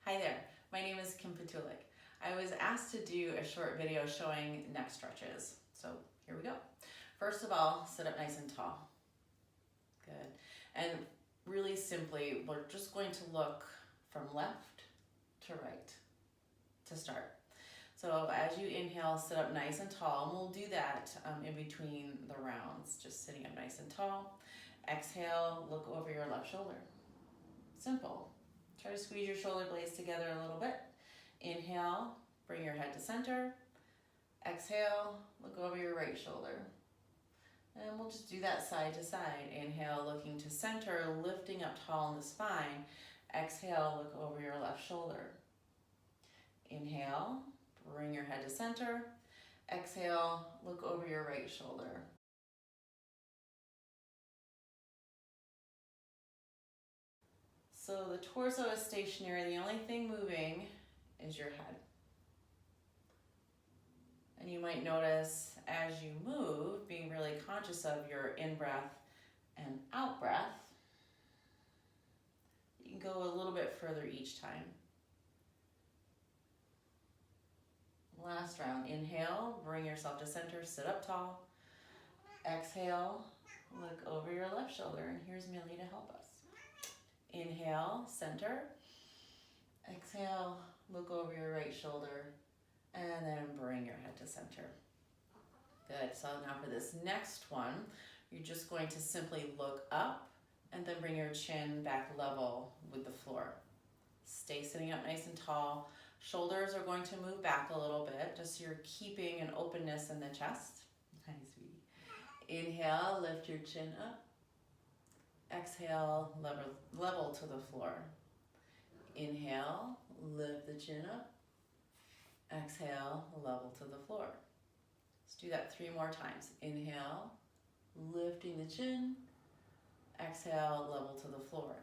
Hi there, my name is Kim Patulik. I was asked to do a short video showing neck stretches. So here we go. First of all, sit up nice and tall. Good. And really simply, we're just going to look from left to right to start. So as you inhale, sit up nice and tall, and we'll do that in between the rounds, just sitting up nice and tall. Exhale, look over your left shoulder. Simple. Try to squeeze your shoulder blades together a little bit. Inhale, bring your head to center. Exhale, look over your right shoulder. And we'll just do that side to side. Inhale, looking to center, lifting up tall in the spine. Exhale, look over your left shoulder. Inhale, bring your head to center. Exhale, look over your right shoulder. So the torso is stationary. The only thing moving is your head. And you might notice as you move, being really conscious of your in-breath and out-breath, you can go a little bit further each time. Last round, inhale, bring yourself to center, sit up tall. Exhale, look over your left shoulder, and here's Millie to help us. Inhale, center. Exhale, look over your right shoulder, and then bring your head to center. Good, so now for this next one, you're just going to simply look up and then bring your chin back level with the floor. Stay sitting up nice and tall. Shoulders are going to move back a little bit, just so you're keeping an openness in the chest. Hi, sweetie. Inhale, lift your chin up. Exhale, level to the floor. Inhale, lift the chin up. Exhale, level to the floor. Let's do that 3 more times. Inhale, lifting the chin. Exhale, level to the floor.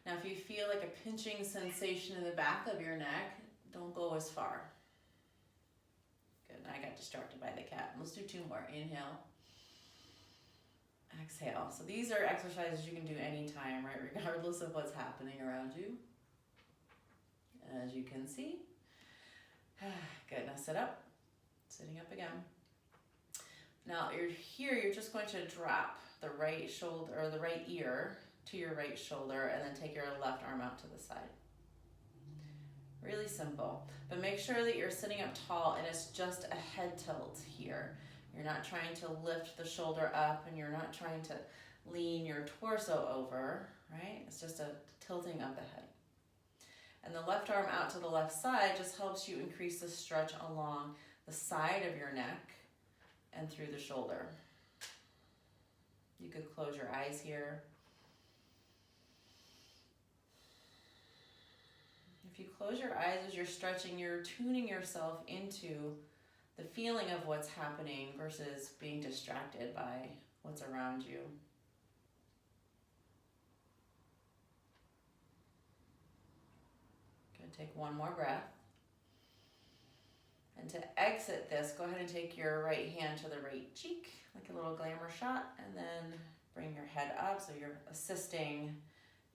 Now if you feel like a pinching sensation in the back of your neck, don't go as far. Good, I got distracted by the cat. Let's do 2 more. Inhale. Exhale. So these are exercises you can do anytime, right? Regardless of what's happening around you. As you can see. Good, now sit up. Sitting up again. Now you're just going to drop the right shoulder or the right ear to your right shoulder and then take your left arm out to the side. Really simple. But make sure that you're sitting up tall and it's just a head tilt here. You're not trying to lift the shoulder up and you're not trying to lean your torso over, right? It's just a tilting of the head. And the left arm out to the left side just helps you increase the stretch along the side of your neck and through the shoulder. You could close your eyes here. If you close your eyes as you're stretching, you're tuning yourself into the feeling of what's happening versus being distracted by what's around you. Good, take 1 more breath. And to exit this, go ahead and take your right hand to the right cheek, like a little glamour shot, and then bring your head up so you're assisting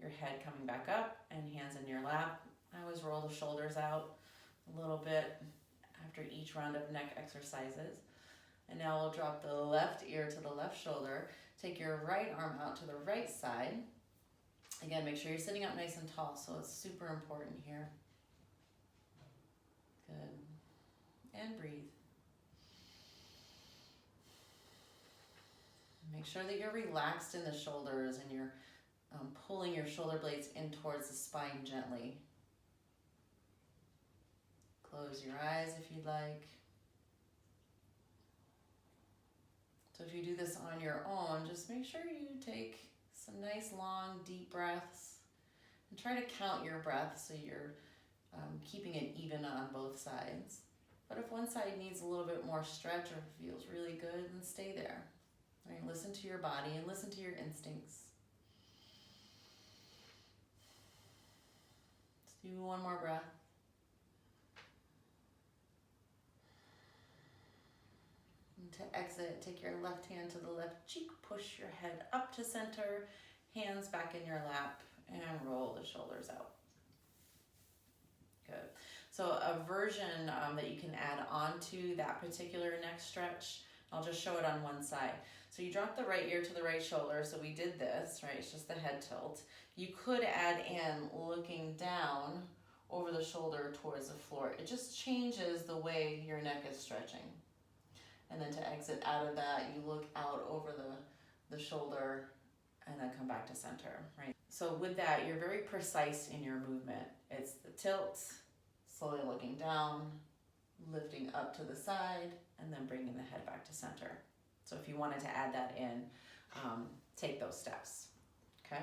your head coming back up and hands in your lap. I always roll the shoulders out a little bit after each round of neck exercises. And now we'll drop the left ear to the left shoulder. Take your right arm out to the right side. Again, make sure you're sitting up nice and tall, so it's super important here. Good. And breathe. Make sure that you're relaxed in the shoulders and you're pulling your shoulder blades in towards the spine gently. Close your eyes if you'd like. So if you do this on your own, just make sure you take some nice long deep breaths and try to count your breaths so you're keeping it even on both sides. But if one side needs a little bit more stretch or feels really good, then stay there. Right? Listen to your body and listen to your instincts. Let's do 1 more breath. And to exit, take your left hand to the left cheek, push your head up to center, hands back in your lap, and roll the shoulders out. Good. So a version that you can add onto that particular neck stretch, I'll just show it on one side. So you drop the right ear to the right shoulder. So we did this, right? It's just the head tilt. You could add in looking down over the shoulder towards the floor. It just changes the way your neck is stretching. And then to exit out of that, you look out over the shoulder and then come back to center, right? So with that, you're very precise in your movement. It's the tilt, slowly looking down, lifting up to the side, and then bringing the head back to center. So if you wanted to add that in, take those steps, okay?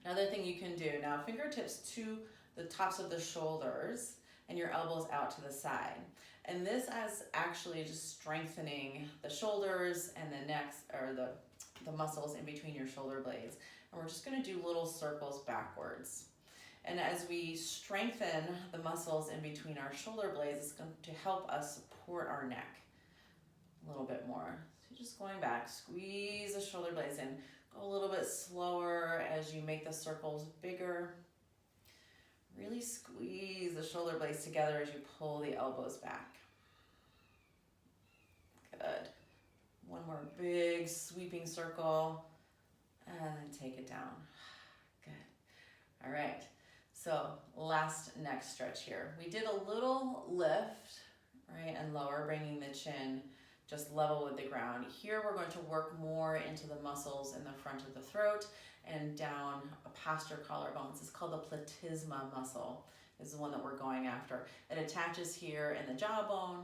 Another thing you can do, now fingertips to the tops of the shoulders and your elbows out to the side. And this is actually just strengthening the shoulders and the necks, or the muscles in between your shoulder blades. And we're just gonna do little circles backwards. And as we strengthen the muscles in between our shoulder blades, it's going to help us support our neck a little bit more. So just going back, squeeze the shoulder blades in. Go a little bit slower as you make the circles bigger. Really squeeze the shoulder blades together as you pull the elbows back. Good. One more big sweeping circle, and then take it down. Good. All right. So last neck stretch here. We did a little lift, right, and lower, bringing the chin just level with the ground. Here we're going to work more into the muscles in the front of the throat and down past your collarbones. It's called the platysma muscle, is the one that we're going after. It attaches here in the jawbone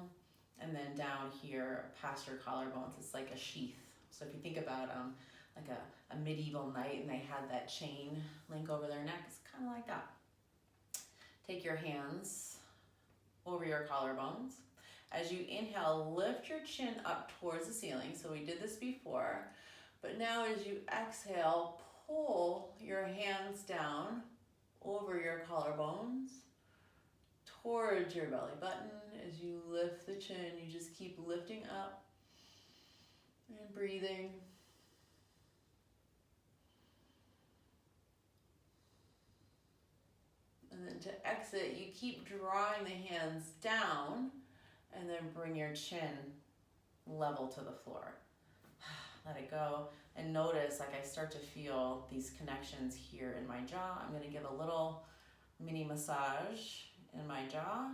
and then down here past your collarbones. It's like a sheath. So if you think about like a medieval knight and they had that chain link over their neck, it's kind of like that. Take your hands over your collarbones. As you inhale, lift your chin up towards the ceiling. So we did this before, but now as you exhale, pull your hands down over your collarbones towards your belly button. As you lift the chin, you just keep lifting up and breathing. And then to exit, you keep drawing the hands down and then bring your chin level to the floor. Let it go and notice, like, I start to feel these connections here in my jaw. I'm gonna give a little mini massage in my jaw,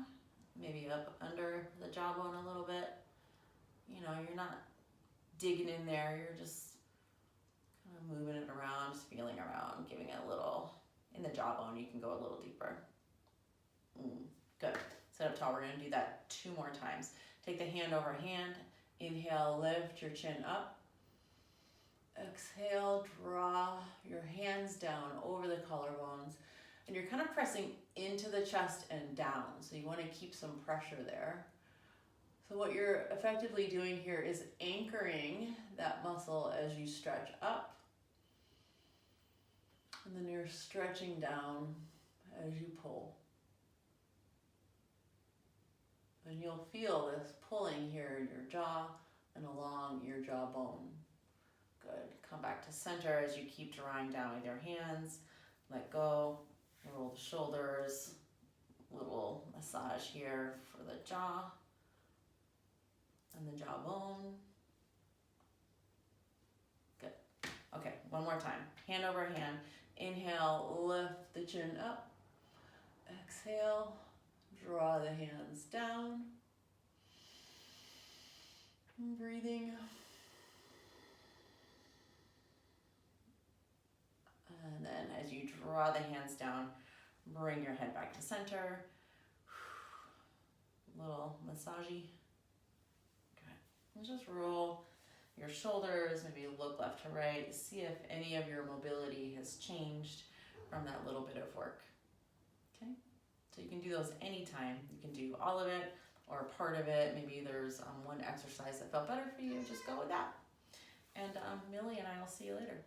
maybe up under the jawbone a little bit. You know, you're not digging in there, you're just kind of moving it around, just feeling around, giving it a little. In the jawbone, you can go a little deeper. Good. Sit up tall. We're going to do that 2 more times. Take the hand over hand. Inhale, lift your chin up. Exhale, draw your hands down over the collarbones. And you're kind of pressing into the chest and down. So you want to keep some pressure there. So what you're effectively doing here is anchoring that muscle as you stretch up. And then you're stretching down as you pull. And you'll feel this pulling here in your jaw and along your jawbone. Good. Come back to center as you keep drawing down with your hands. Let go. Roll the shoulders. Little massage here for the jaw and the jawbone. Good. Okay, one more time. Hand over hand. Inhale, lift the chin up. Exhale, draw the hands down. Breathing. And then as you draw the hands down, bring your head back to center. Little massagey. Okay. And just roll your shoulders, maybe look left to right, see if any of your mobility has changed from that little bit of work. Okay, so you can do those anytime. You can do all of it or part of it. Maybe there's one exercise that felt better for you, just go with that. And Millie and I will see you later.